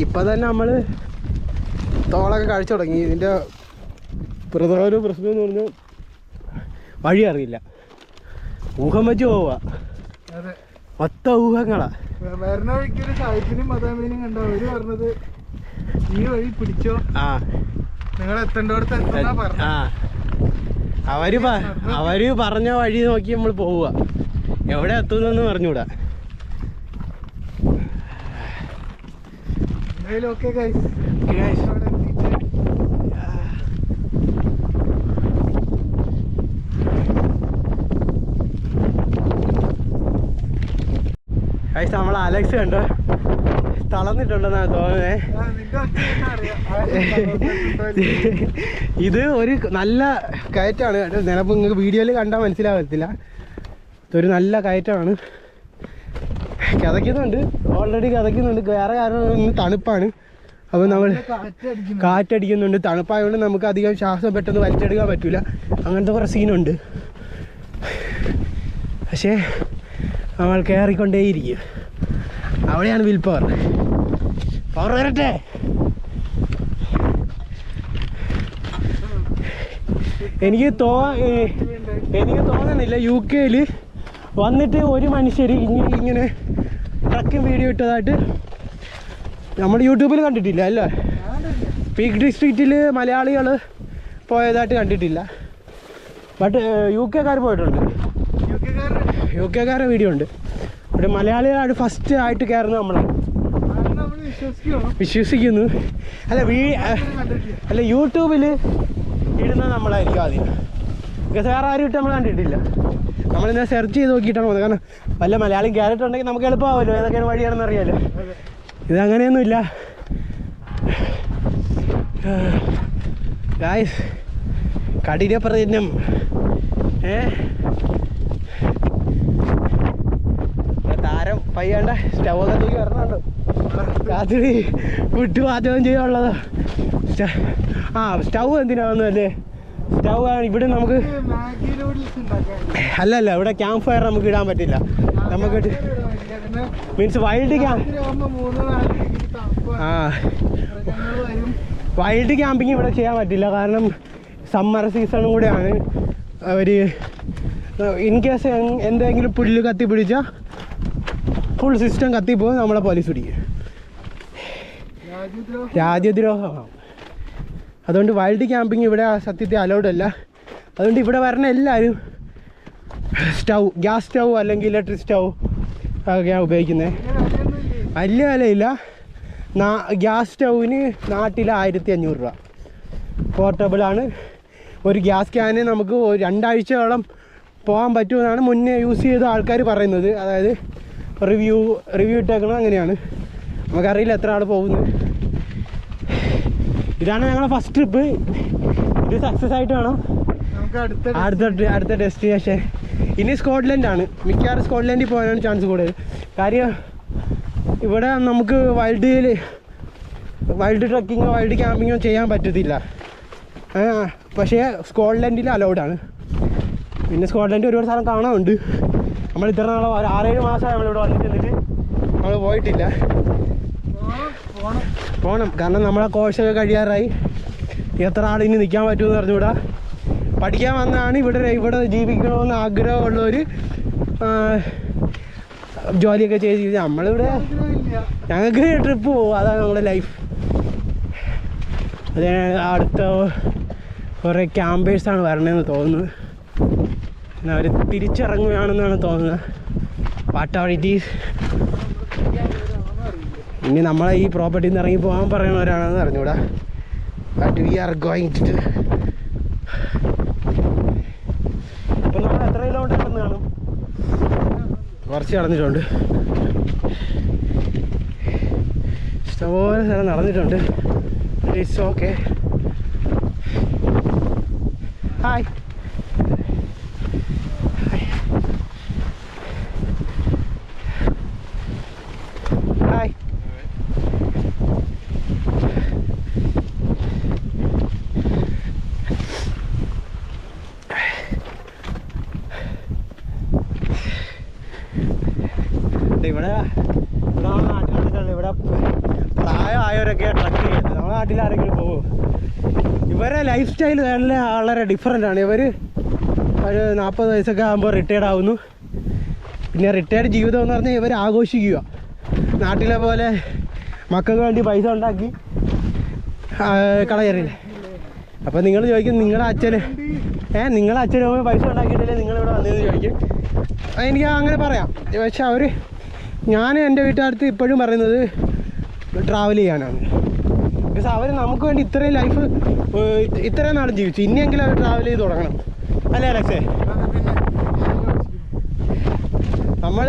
ഇപ്പൊ തന്നെ നമ്മള് തോളൊക്കെ കഴിച്ചു തുടങ്ങി. ഇതിന്റെ പ്രധാന പ്രശ്നം എന്ന് പറഞ്ഞാൽ വഴി അറിയില്ല, ഊഹം വെച്ച് പോവുക, മൊത്ത ഊഹങ്ങളാ. വരുന്ന വഴിക്കൊരു സാഹിബിനും മദാമിനും കണ്ടോ, അവര് പറഞ്ഞത് ഈ വഴി പിടിച്ചോ, നിങ്ങൾ എത്തേണ്ടടുത്ത് എത്തുന്നാ പറഞ്ഞ. അവര് പറഞ്ഞ വഴി നോക്കി നമ്മൾ പോവുക, എവിടെ എത്തുന്നെന്ന് പറഞ്ഞൂടാ. എന്തായാലും ഓക്കെ ഗൈസ്. നമ്മൾ അലക്സ് കണ്ടോ തളർന്നിട്ടുണ്ടെന്നാണ് തോന്നുന്നേ. ഇത് ഒരു നല്ല കയറ്റാണ് കേട്ടോ. ചിലപ്പോൾ നിങ്ങൾക്ക് വീഡിയോയിൽ കണ്ടാൽ മനസ്സിലാകത്തില്ല. ഇതൊരു നല്ല കയറ്റമാണ്. കിതയ്ക്കുന്നുണ്ട്, ഓൾറെഡി കിതയ്ക്കുന്നുണ്ട്. വേറെ കാരണം തണുപ്പാണ്. അപ്പോൾ നമ്മൾ കാറ്റടിക്കുന്നുണ്ട്. തണുപ്പായതുകൊണ്ട് നമുക്ക് അധികം ശ്വാസം പെട്ടെന്ന് വലിച്ചെടുക്കാൻ പറ്റില്ല. അങ്ങനത്തെ കുറേ സീനുണ്ട്. പക്ഷേ നമ്മൾ കയറിക്കൊണ്ടേയിരിക്കും. അവിടെയാണ് വിൽ പവർ. പവർ വരട്ടെ. എനിക്ക് തോന്നുന്നില്ല UK വന്നിട്ട് ഒരു മനുഷ്യർ ഇങ്ങനെ ട്രക്ക് വീഡിയോ ഇട്ടതായിട്ട് നമ്മൾ യൂട്യൂബിൽ കണ്ടിട്ടില്ല അല്ലേ. പീക്ക് ഡിസ്ട്രിക്റ്റിൽ മലയാളികൾ പോയതായിട്ട് കണ്ടിട്ടില്ല. ബട്ട് UK പോയിട്ടുണ്ട്. UK വീഡിയോ ഉണ്ട്. ഇവിടെ മലയാളികളാണ് ഫസ്റ്റ് ആയിട്ട് കയറുന്നത്. നമ്മളെ വിശ്വസിക്കുന്നു. അല്ല യൂട്യൂബിൽ ഇടുന്നത് നമ്മളായിരിക്കും ആദ്യം. വേറെ ആരും ഇട്ട് നമ്മൾ കണ്ടിട്ടില്ല. നമ്മളിന്ന് സെർച്ച് ചെയ്ത് നോക്കിയിട്ടാണ് പോകുന്നത്. കാരണം വല്ല മലയാളം കയറിയിട്ടുണ്ടെങ്കിൽ നമുക്ക് എളുപ്പമാവുമല്ലോ, ഏതൊക്കെയാണ് വഴിയാണെന്ന് അറിയാമല്ലോ. ഇതങ്ങനെയൊന്നുമില്ല ഗായ്സ്. കഠിന പ്രയത്നം. താരം പയ്യാണ്ട സ്റ്റൗവൊക്കെ തൂക്കി വരണുണ്ടോ. രാത്രി ഫുഡ് പാചകം ചെയ്യാനുള്ളത്. സ്റ്റൗ എന്തിനാവുന്നല്ലേ. സ്റ്റൗ ഇവിടെ നമുക്ക് അല്ലല്ല, ഇവിടെ ക്യാമ്പ് ഫയർ നമുക്ക് ഇടാൻ പറ്റില്ല. നമുക്ക് മീൻസ് വൈൽഡ് ക്യാമ്പിങ് ഇവിടെ ചെയ്യാൻ പറ്റില്ല. കാരണം സമ്മർ സീസണും കൂടെയാണ്. ഒരു ഇൻ കേസ് എന്തെങ്കിലും പുല്ല് കത്തി പിടിച്ചാൽ ഫുൾ സിസ്റ്റം കത്തിപ്പോയി നമ്മളെ പോലീസ് പിടിക്കും. രാജ്യദ്രോഹമാണ്. അതുകൊണ്ട് വൈൽഡ് ക്യാമ്പിങ് ഇവിടെ സത്യത്തിൽ അലൗഡ് അല്ല. അതുകൊണ്ട് ഇവിടെ വരണ എല്ലാവരും ഗ്യാസ് സ്റ്റൗ അല്ലെങ്കിൽ ഇലക്ട്രിക് സ്റ്റൗ ഒക്കെയാണ് ഉപയോഗിക്കുന്നത്. വലിയ വിലയില്ല. ഗ്യാസ് സ്റ്റൗവിന് നാട്ടിൽ 1500 രൂപ. പോർട്ടബിളാണ്. ഒരു ഗ്യാസ് ക്യാന് നമുക്ക് 2 ആഴ്ചയോളം പോകാൻ പറ്റുമെന്നാണ് മുന്നേ യൂസ് ചെയ്ത ആൾക്കാർ പറയുന്നത്. അതായത് റിവ്യൂ ഇട്ടേക്കണം. അങ്ങനെയാണ്. നമുക്കറിയില്ല എത്ര ആൾ പോകുന്നത്. ഇതാണ് ഞങ്ങളുടെ ഫസ്റ്റ് ട്രിപ്പ്. ഇത് സക്സസ് ആയിട്ട് വേണം നമുക്ക് അടുത്ത ഡെസ്റ്റിനേഷൻ. ഇനി സ്കോട്ട്ലൻഡാണ്. മിക്കവാറും സ്കോട്ട്ലൻഡിൽ പോകാനാണ് ചാൻസ് കൂടുതൽ. കാര്യം ഇവിടെ നമുക്ക് വൈൽഡ് ട്രക്കിങ്ങോ വൈൽഡ് ക്യാമ്പിങ്ങോ ചെയ്യാൻ പറ്റത്തില്ല. പക്ഷേ സ്കോട്ട്ലൻഡിൽ അലൗഡാണ്. പിന്നെ സ്കോട്ട്ലൻഡ് ഒരുപാട് സ്ഥലം കാണാനുണ്ട്. നമ്മൾ ഇത്ര നാളെ 6-7 മാസമായി നമ്മളിവിടെ വന്നിട്ട് നമ്മൾ പോയിട്ടില്ല. പോകണം. കാരണം നമ്മളെ കോഴ്സൊക്കെ കഴിയാറായി. എത്ര ആളിനി നിൽക്കാൻ പറ്റുമെന്ന് പറഞ്ഞുകൂടാ. പഠിക്കാൻ വന്നതാണ്. ഇവിടെ ജീവിക്കണമെന്ന് ആഗ്രഹമുള്ളവർ ജോലിയൊക്കെ ചെയ്ത് നമ്മളിവിടെ ഞങ്ങൾക്ക് ട്രിപ്പ് പോകും. അതാണ് നമ്മുടെ ലൈഫ്. അത് അടുത്ത കുറേ ക്യാമ്പേഴ്സാണ് വരണമെന്ന് തോന്നുന്നത്. അവർ തിരിച്ചിറങ്ങുകയാണെന്നാണ് തോന്നുന്നത്. What it is. ഇനി നമ്മളെ ഈ പ്രോപ്പർട്ടിയിൽ നിന്ന് ഇറങ്ങി പോകാൻ പറയുന്നവരാണെന്ന് അറിഞ്ഞൂടാ. But we are going to. ഇപ്പം നമ്മൾ എത്ര കിലോമീറ്റർ കിടന്ന് കാണും? കുറച്ച് നടന്നിട്ടുണ്ട്. ഇഷ്ടംപോലെ സ്ഥലം നടന്നിട്ടുണ്ട്. It's okay. ഹായ്. ഹായ്. ഉണ്ട്. ഇവിടെ നമ്മുടെ നാട്ടിലൊക്കെ ഇവിടെ പ്രായമായവരൊക്കെ ട്രക്ക് ചെയ്യുന്നത്. നമ്മുടെ നാട്ടിൽ ആരെങ്കിലും പോകും. ഇവരെ ലൈഫ് സ്റ്റൈൽ വളരെ ഡിഫറെൻ്റ് ആണ്. ഇവർ ഒരു 40 വയസ്സൊക്കെ ആകുമ്പോൾ റിട്ടയർഡ് ആവുന്നു. പിന്നെ റിട്ടയർഡ് ജീവിതം എന്ന് പറഞ്ഞാൽ ഇവർ ആഘോഷിക്കുക. നാട്ടിലെ പോലെ മക്കൾക്ക് വേണ്ടി പൈസ ഉണ്ടാക്കി കളയറില്ല. അപ്പോൾ നിങ്ങൾ ചോദിക്കും നിങ്ങളുടെ അച്ഛനും പൈസ ഉണ്ടാക്കിയിട്ടില്ലേ നിങ്ങളിവിടെ വന്നതെന്ന് ചോദിക്കും. എനിക്ക് അങ്ങനെ പറയാം. പക്ഷെ ഞാൻ എൻ്റെ വീട്ടുകാർക്ക് ഇപ്പോഴും പറയുന്നത് ട്രാവൽ ചെയ്യാനാണ്. ബിക്കോസ് അവർ നമുക്ക് വേണ്ടി ഇത്രയും ലൈഫ് ഇത്രയും നാളും ജീവിച്ചു. ഇനിയെങ്കിലും അവർ ട്രാവൽ ചെയ്ത് തുടങ്ങണം അല്ലേ അലക്സേ? നമ്മൾ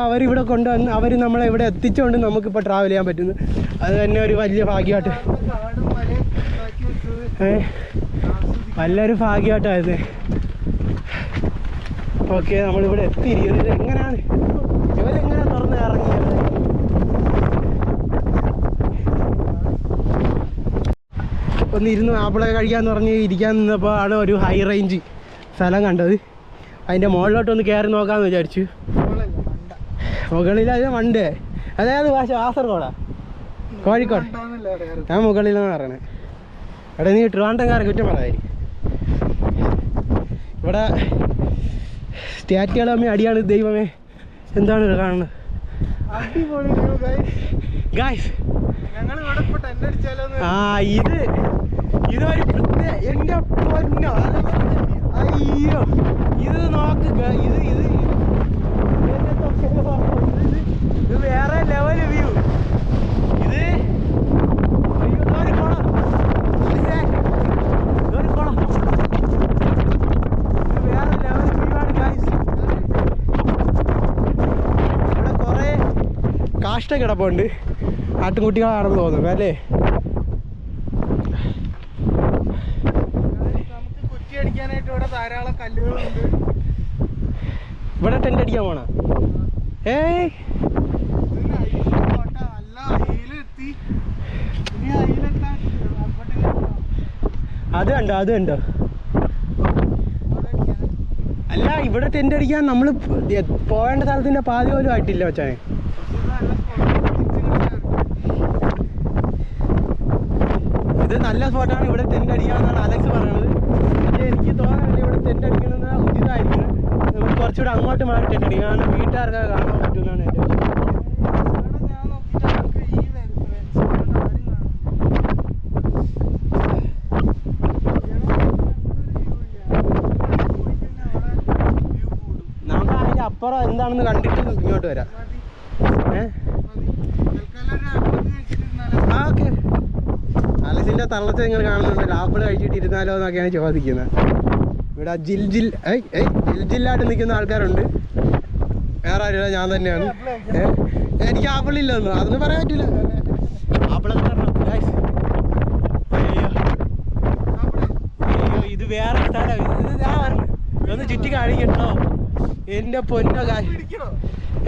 അവരിവിടെ കൊണ്ടുവന്ന് അവർ നമ്മളെ ഇവിടെ എത്തിച്ചുകൊണ്ട് നമുക്കിപ്പോൾ ട്രാവൽ ചെയ്യാൻ പറ്റുന്നു. അത് തന്നെ ഒരു വലിയ ഭാഗ്യമായിട്ട് നല്ലൊരു ഭാഗ്യമായിട്ടായിരുന്നു. ഓക്കെ, നമ്മളിവിടെ എത്തിയിരിക്കുന്നത് എങ്ങനെയാണ് ഇവരെങ്ങനെ തുറന്ന് ഇറങ്ങിയത്? ഒന്ന് ഇരുന്ന് ആപ്പിളൊക്കെ കഴിക്കാമെന്ന് പറഞ്ഞ് ഇരിക്കാൻ നിന്നപ്പോൾ ആണ് ഒരു ഹൈ റേഞ്ച് സ്ഥലം കണ്ടത്. അതിൻ്റെ മുകളിലോട്ടൊന്ന് കയറി നോക്കാമെന്ന് വിചാരിച്ചു. മുകളിൽ അത് മണ്ടേ അതായത് ഭാഷ കാസർഗോഡാ കോഴിക്കോട്? ഞാൻ മുകളിലെന്ന് പറയണേ. എവിടെ നീ ട്രിവാൻഡ്രംകാരെ കുറ്റം പറയാതിരി. ഇവിടെ സ്റ്റാറ്റുകൾ തമ്മിൽ അടിയാണ്. ദൈവമേ, എന്താണ് കാണുന്നത്? ഗായ്സ്, ഇതൊരു പ്രത്യേക എൻ്റെ പൊന്നോ. അയ്യോ, ഇത് നോക്കുക. ഇത് വേറെ ലെവൽ വ്യൂ. ഇത് ഒരു കുളം. ഇതൊരു കുളം. ഇത് വേറെ ലെവൽ വ്യൂ ആണ് ഗൈസ്. ഇവിടെ കുറേ കാഷ്ട കിടപ്പുണ്ട്. ആട്ടുംകുട്ടികളാണെന്ന് തോന്നുന്നു അല്ലേ? ധാരാളം കല്ലുകളുണ്ട്. ഇവിടെ ടെന്റ് അടിക്കാൻ പോണ അത് കണ്ടോ? അല്ല, ഇവിടെ ടെന്റ് അടിക്കാൻ നമ്മൾ പോകേണ്ട സ്ഥലത്തിന്റെ പാതി പോലും ആയിട്ടില്ല മച്ചാനെ. ഇത് നല്ല സ്പോട്ടാണ്. ഇവിടെ ടെന്റ് അടിക്കാമെന്നാണ് അലക്സ് പറയുന്നത്. പക്ഷേ എനിക്ക് തോന്നുന്നില്ല ഇവിടെ ടെന്റ് അടിക്കുന്നത് ഉചിതമായിരിക്കും. നമുക്ക് കുറച്ചുകൂടെ അങ്ങോട്ട് മാറി ടെന്റ് അടിക്കും. കാരണം വീട്ടുകാർക്കൊക്കെ കാണാൻ പറ്റുമെന്നാണ് എൻ്റെ വിഷയം. നമുക്ക് അതിൻ്റെ അപ്പുറം എന്താണെന്ന് കണ്ടിട്ട് ഇങ്ങോട്ട് വരാം. ഓക്കെ, അലക്സിൻ്റെ തള്ളത്തെ നിങ്ങൾ കാണുന്നുണ്ട്. ആപ്പിൾ കഴിച്ചിട്ട് ഇരുന്നാലോ എന്നൊക്കെയാണ് ചോദിക്കുന്നത്. ഇവിടെ ജില്ലായിട്ട് നിൽക്കുന്ന ആൾക്കാരുണ്ട്. വേറെ ആരുമില്ല, ഞാൻ തന്നെയാണ്. എനിക്ക് ആപ്പിളില്ലെന്നോ അതൊന്നും പറയാൻ പറ്റില്ല. ആപ്പിളൊക്കെ അയ്യോ, ഇത് വേറെ സ്ഥലം. ഒന്ന് ചുറ്റി കാണിക്കട്ടോ എൻ്റെ പൊന്നോ.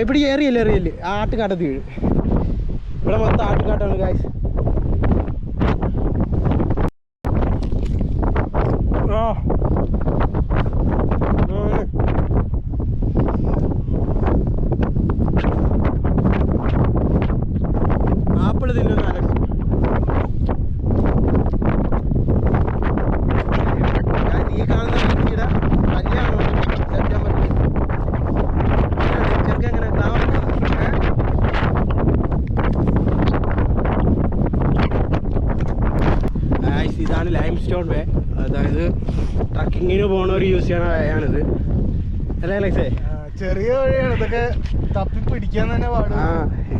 എപ്പിടി ഏറിയല്ലേ ആട്ടുകാട്ടത്ത് വീട്. ഇവിടെ മൊത്തം ആട്ടുകാട്ടാണ് ഗായ്സ്. ആപ്പിള് തിന്നുന്ന അലക്സ്. ഈ കാണുന്ന വ്യക്തിയുടെ കല്യാണം സെപ്റ്റംബറിൽ. ചെറുക്കെ എങ്ങനെ ഇതാണ് ലൈം സ്റ്റോൺ വേ. അതായത് ട്രക്കിങ്ങിന് പോണവർ യൂസ് ചെയ്യണ വേയാണിത് അല്ലേ അലക്സേ? ചെറിയ വഴിയാണ് ഇതൊക്കെ. തപ്പി പിടിക്കാൻ തന്നെ പാട്.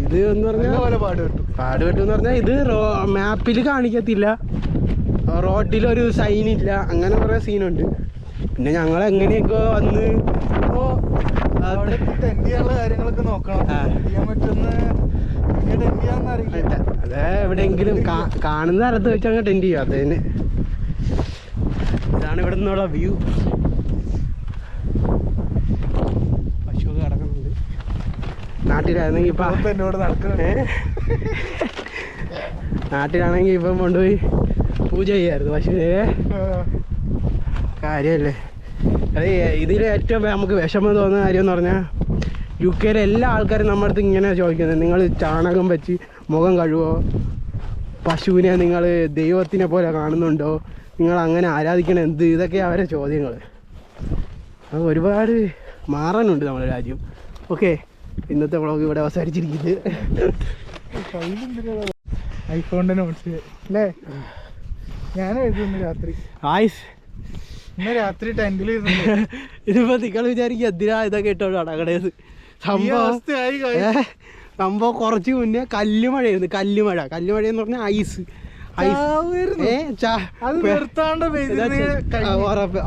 ഇത് എന്ന് പറഞ്ഞാൽ പാട് കിട്ടും എന്ന് പറഞ്ഞാൽ ഇത് മാപ്പിൽ കാണിക്കത്തില്ല. റോഡിലൊരു സൈനില്ല. അങ്ങനെ കുറേ സീനുണ്ട്. പിന്നെ ഞങ്ങൾ എങ്ങനെയൊക്കെ വന്ന് ടെന്റ് ചെയ്യാനുള്ള കാര്യങ്ങളൊക്കെ നോക്കണം. ചെയ്യാൻ പറ്റുന്ന ടെന്റ് ചെയ്യാന്ന് അറിയില്ല. അതെ, എവിടെയെങ്കിലും കാണുന്ന സ്ഥലത്ത് വെച്ച് അങ്ങ് ടെന്റ് ചെയ്യും. അതിന് ഇതാണ് ഇവിടെ നിന്നുള്ള വ്യൂ. പശുവൊക്കെ കിടക്കുന്നുണ്ട്. നാട്ടിലാണെങ്കിൽ ഇപ്പം എന്നോട് നടക്കുന്നത്. നാട്ടിലാണെങ്കിൽ ഇപ്പം കൊണ്ടുപോയി പൂജ ചെയ്യായിരുന്നു. പശുവിനെ കാര്യമല്ലേ. അത് ഇതിൽ ഏറ്റവും നമുക്ക് വിഷമം തോന്നുന്ന കാര്യം എന്ന് പറഞ്ഞാൽ UK-യിലെ എല്ലാ ആൾക്കാരും നമ്മുടെ അടുത്ത് ഇങ്ങനെ ചോദിക്കുന്നത്, നിങ്ങൾ ചാണകം വെച്ച് മുഖം കഴുകുമോ, പശുവിനെ നിങ്ങൾ ദൈവത്തിനെ പോലെ കാണുന്നുണ്ടോ, നിങ്ങൾ അങ്ങനെ ആരാധിക്കണം എന്ത്, ഇതൊക്കെ അവരെ ചോദ്യങ്ങൾ. അത് ഒരുപാട് മാറാനുണ്ട് നമ്മുടെ രാജ്യം. ഓക്കെ, ഇന്നത്തെ വ്ളോഗ് ഇവിടെ അവസാനിച്ചിരിക്കുന്നത്. ഐഫോണിന്റെ നോട്ട്സ് അല്ലേ ഞാൻ എഴുതുന്നു രാത്രി. ആയിസ് ഇന്ന് രാത്രി ടെന്റിൽ ഇതിപ്പോ നിങ്ങൾ വിചാരിക്കും എന്തിനാ ഇതൊക്കെ ഇട്ടോളൂ അടകടേത്. സംഭവം കുറച്ച് മുന്നേ കല്ലുമഴയായിരുന്നു. കല്ലുമഴ എന്ന് പറഞ്ഞാൽ ഐസ്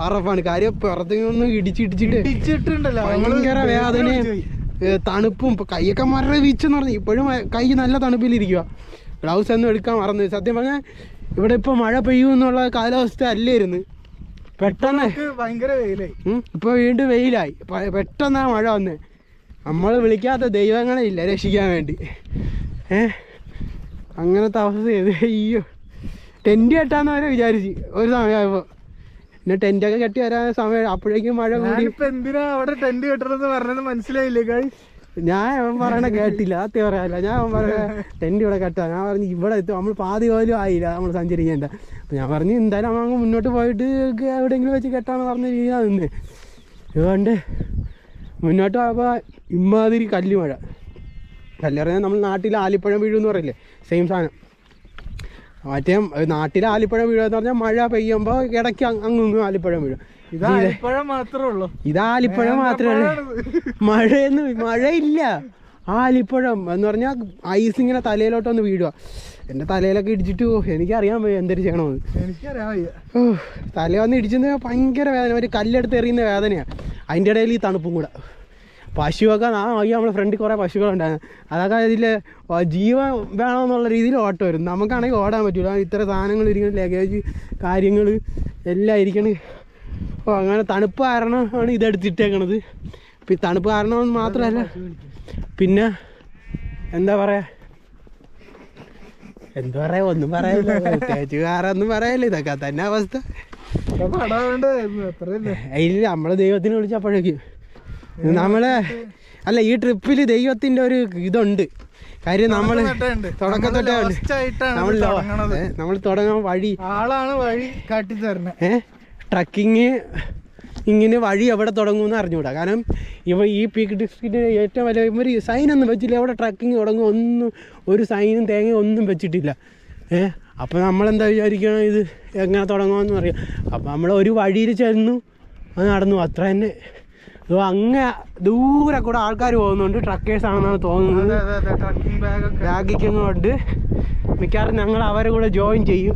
ഉറപ്പാണ് കാര്യം. പുറത്തുനിന്ന് ഇടിച്ചിട്ടുണ്ടല്ലോ ഭയങ്കര വേദനയും തണുപ്പും. കൈയൊക്കെ മരവിച്ചെന്ന് പറഞ്ഞു. ഇപ്പോഴും കൈ നല്ല തണുപ്പിലിരിക്കുക. ഗ്ലൗസ് ഒന്നും എടുക്കാൻ മറന്നു. സത്യം പറഞ്ഞാൽ ഇവിടെ ഇപ്പൊ മഴ പെയ്യുമെന്നുള്ള കാലാവസ്ഥ അല്ലായിരുന്നു. പെട്ടെന്ന് ഭയങ്കര വെയിലായി. ഇപ്പൊ വീണ്ടും വെയിലായി. പെട്ടെന്നാ മഴ വന്നേ. നമ്മൾ വിളിക്കാത്ത ദൈവങ്ങളെ ഇല്ല രക്ഷിക്കാൻ വേണ്ടി. അങ്ങനത്തെ അവസ്ഥ ചെയ്ത് അയ്യോ. ടെൻറ്റ് കെട്ടാന്ന് വരെ വിചാരിച്ച് ഒരു സമയമായപ്പോൾ. പിന്നെ ടെൻറ്റൊക്കെ കെട്ടി വരാൻ സമയം. അപ്പോഴേക്കും മഴ കൂടി. എന്തിനാ അവിടെ ടെൻറ്റ് കെട്ടണമെന്ന് പറഞ്ഞത് മനസ്സിലായില്ലേ ഗായ്? ഞാൻ അവൻ പറയണ കേട്ടില്ല. സത്യം പറയാല്ല. ഞാൻ അവൻ പറഞ്ഞ ടെൻറ്റ് ഇവിടെ കെട്ടാ. ഞാൻ പറഞ്ഞു ഇവിടെ എത്തും. നമ്മൾ പാതി പോലും ആയില്ല നമ്മൾ സഞ്ചരിക്കേണ്ട. അപ്പം ഞാൻ പറഞ്ഞു എന്തായാലും അങ്ങ് മുന്നോട്ട് പോയിട്ട് എവിടെയെങ്കിലും വെച്ച് കെട്ടാന്ന് പറഞ്ഞ രീതിയാണ് നിന്ന്. അതുകൊണ്ട് മുന്നോട്ട് പോയപ്പോൾ ഇമ്മാതിരി കല്ലുമഴ. കല്ലുമഴ നമ്മൾ നാട്ടിൽ ആലിപ്പഴം വീഴുമെന്ന് പറയില്ലേ, സെയിം സാധനം. മറ്റേ നാട്ടിൽ ആലിപ്പഴം വീഴുക എന്ന് പറഞ്ഞാൽ മഴ പെയ്യുമ്പോൾ ഇടയ്ക്ക് അങ്ങ് ആലിപ്പഴം വീഴും. ഇതാലിപ്പഴം മാത്രമേ ഉള്ളൂ. ഇതാലിപ്പഴം മാത്രമേ ഉള്ളൂ. മഴയില്ല. ആലിപ്പഴം എന്ന് പറഞ്ഞാൽ ഐസ് ഇങ്ങനെ തലയിലോട്ടൊന്ന് വീഴുക. എൻ്റെ തലയിലൊക്കെ ഇടിച്ചിട്ട് എനിക്കറിയാൻ വയ്യ എന്തൊരു ചെയ്യണമെന്ന്. എനിക്കറിയാൻ വയ്യ. തല വന്ന് ഇടിച്ചെന്ന് ഭയങ്കര വേദന. ഒരു കല്ലെടുത്ത് എറിയുന്ന വേദനയാണ്. അതിൻ്റെ ഇടയിൽ ഈ തണുപ്പും കൂടെ. പശുവൊക്കെ നമ്മളെ ഫ്രണ്ടിൽ കുറേ പശുക്കളുണ്ടായിരുന്നു. അതൊക്കെ ഇതിൽ ജീവൻ വേണമെന്നുള്ള രീതിയിൽ ഓട്ടം വരും. നമുക്കാണെങ്കിൽ ഓടാൻ പറ്റില്ല. ഇത്ര സാധനങ്ങൾ ഇരിക്കണം, ലഗേജ് കാര്യങ്ങൾ എല്ലാം ഇരിക്കണം. അപ്പോൾ അങ്ങനെ തണുപ്പ് കാരണമാണ് ഇതെടുത്തിട്ടേക്കണത്. ഇപ്പം ഈ തണുപ്പ് കാരണമെന്ന് മാത്രമല്ല, പിന്നെ എന്താ പറയുക ഒന്നും പറയാനില്ല. പ്രത്യേകിച്ച് വേറെ ഒന്നും പറയാനില്ല. ഇതൊക്കെ തന്നെ അവസ്ഥ. ഇല്ല, നമ്മളെ ദൈവത്തിനെ വിളിച്ചപ്പോഴേക്കും അല്ല ഈ ട്രിപ്പിൽ ദൈവത്തിൻ്റെ ഒരു ഇതുണ്ട്. കാര്യം നമ്മൾ തുടക്കത്തൊട്ടേ നമ്മൾ തുടങ്ങാൻ വഴി ആളാണ് വഴി കാട്ടി തരണേ. ട്രക്കിങ് ഇങ്ങനെ വഴി എവിടെ തുടങ്ങുമെന്ന് അറിഞ്ഞുകൂടാ. കാരണം ഈ പീക്ക് ഡിസ്ട്രിക്റ്റിൻ്റെ ഏറ്റവും വലിയ ഇവർ സൈനൊന്നും വെച്ചില്ല. എവിടെ ട്രക്കിങ് തുടങ്ങും ഒന്നും ഒരു സൈനും തേങ്ങയും ഒന്നും വെച്ചിട്ടില്ല. അപ്പോൾ നമ്മളെന്താ വിചാരിക്കണം ഇത് എങ്ങനെ തുടങ്ങുമെന്ന് പറയാം. അപ്പോൾ നമ്മൾ ഒരു വഴിയിൽ ചെന്നു അത് നടന്നു. അത്ര തന്നെ. അങ്ങ് ദൂരെ കൂടെ ആൾക്കാർ പോകുന്നുണ്ട്. ട്രക്കേഴ്സ് ആണെന്നാണ് തോന്നുന്നത്. ബാഗിക്കുന്നുണ്ട്. മിക്കവാറും ഞങ്ങൾ അവരെ കൂടെ ജോയിൻ ചെയ്യും.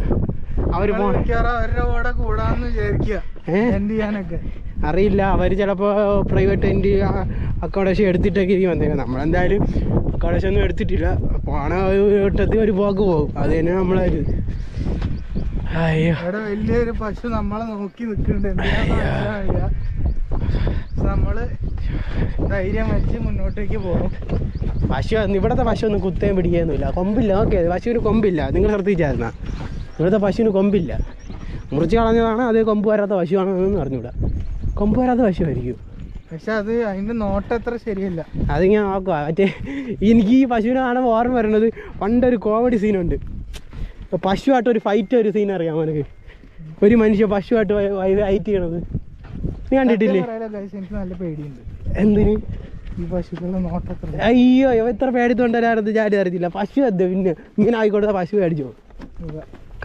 അവർ അവരുടെ കൂടെ കൂടാന്ന് വിചാരിക്കുക. അറിയില്ല, അവർ ചിലപ്പോൾ പ്രൈവറ്റ് ടെൻറ്റ് അക്കോമഡേഷൻ എടുത്തിട്ടൊക്കെ ഇരിക്കും വന്നേക്കാം. നമ്മളെന്തായാലും അക്കോമഡേഷൻ ഒന്നും എടുത്തിട്ടില്ല. പോണ വട്ടത്തിൽ ഒരു പോക്ക് പോകും. അത് തന്നെ നമ്മളൊരു അയ്യോ ഇവിടെ വലിയൊരു പശു നമ്മളെ നോക്കി നിൽക്കുന്നുണ്ട്. എന്തിനാ നമ്മള് ധൈര്യം വെച്ച് മുന്നോട്ടേക്ക് പോകും. പശു ഇവിടുത്തെ പശു ഒന്നും കുത്തേം പിടിക്കുകയൊന്നുമില്ല. കൊമ്പില്ല. ഓക്കെ, പശുവിന് കൊമ്പില്ല. നിങ്ങൾ ശ്രദ്ധിച്ചായിരുന്നാ? ഇവിടുത്തെ പശുവിന് കൊമ്പില്ല. മുറിച്ച് കളഞ്ഞതാണ്. അത് കൊമ്പ് വരാത്ത പശുവാണെന്ന് പറഞ്ഞുകൂടാ. കൊമ്പ് വരാത്ത പശുവായിരിക്കും. പക്ഷെ അത് അതിൻ്റെ നോട്ടം അത്ര ശരിയല്ല. അതിങ്ങനെ നോക്കുക. മറ്റേ എനിക്ക് ഈ പശുവിനെ കാണുമ്പോൾ ഓർമ്മ വരുന്നത് പണ്ടൊരു കോമഡി സീനുണ്ട്. പശുവായിട്ടൊരു ഫൈറ്റ് ഒരു സീൻ അറിയാം എനിക്ക്. ഒരു മനുഷ്യൻ പശുവായിട്ട് ഫൈറ്റ് ചെയ്യണത് നീ കണ്ടിട്ടില്ലേ? എനിക്ക് നല്ല പേടിയുണ്ട്. എന്തിന്? ഈ പശുക്കളുടെ നോട്ടം. അയ്യോ, എത്ര പേടിത്തോണ്ടായിരുന്നു ചാടി അറിയത്തില്ല. പശു അത് പിന്നെ ഇങ്ങനെ ആയിക്കോട്ടെ പശു പേടിച്ചോ.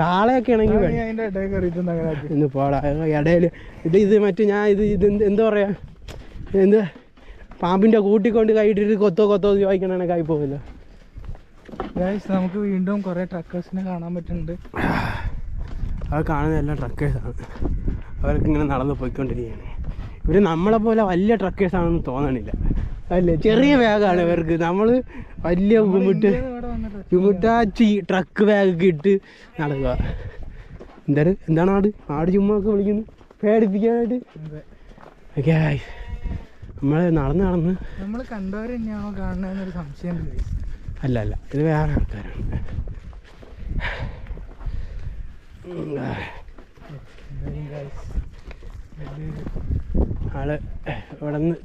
കാളയൊക്കെ ആണെങ്കിൽ അതിൻ്റെ ഇടയിൽ കയറിയിട്ട് ഇന്ന് പോടാ ഇടയിൽ ഇത് മറ്റേ ഞാൻ ഇത് എന്താ പറയാ, എന്ത് പാമ്പിൻ്റെ കൂട്ടിക്കൊണ്ട് കൈയിട്ടിട്ട് കൊത്തോ ചോദിക്കണ കൈ പോകില്ല. നമുക്ക് വീണ്ടും കുറേ ട്രക്കേഴ്സിനെ കാണാൻ പറ്റുന്നുണ്ട്. അത് കാണുന്ന എല്ലാം ട്രക്കേഴ്സാണ്. അവർക്ക് ഇങ്ങനെ നടന്ന് പോയിക്കൊണ്ടിരിക്കുകയാണ്. ഇവർ നമ്മളെ പോലെ വലിയ ട്രക്കേഴ്സാണെന്ന് തോന്നണില്ല. അല്ലേ, ചെറിയ ബാഗാണ് ഇവർക്ക്. നമ്മൾ വലിയ ചുമിട്ടാച്ചി ട്രക്ക് ബാഗൊക്കെ ഇട്ട് നടക്കുക. എന്താണ് ആട് ചുമ്മാ ഒക്കെ വിളിക്കുന്നു പേടിപ്പിക്കാനായിട്ട്. ഓക്കെ, നമ്മൾ നടന്ന് നമ്മൾ കണ്ടവർ തന്നെയാണോ കാണുന്നതെന്നൊരു സംശയമുണ്ട്. അല്ല ഇത് വേറെ ആൾക്കാരാണ്. ആള് ഇവിടെ നിന്ന്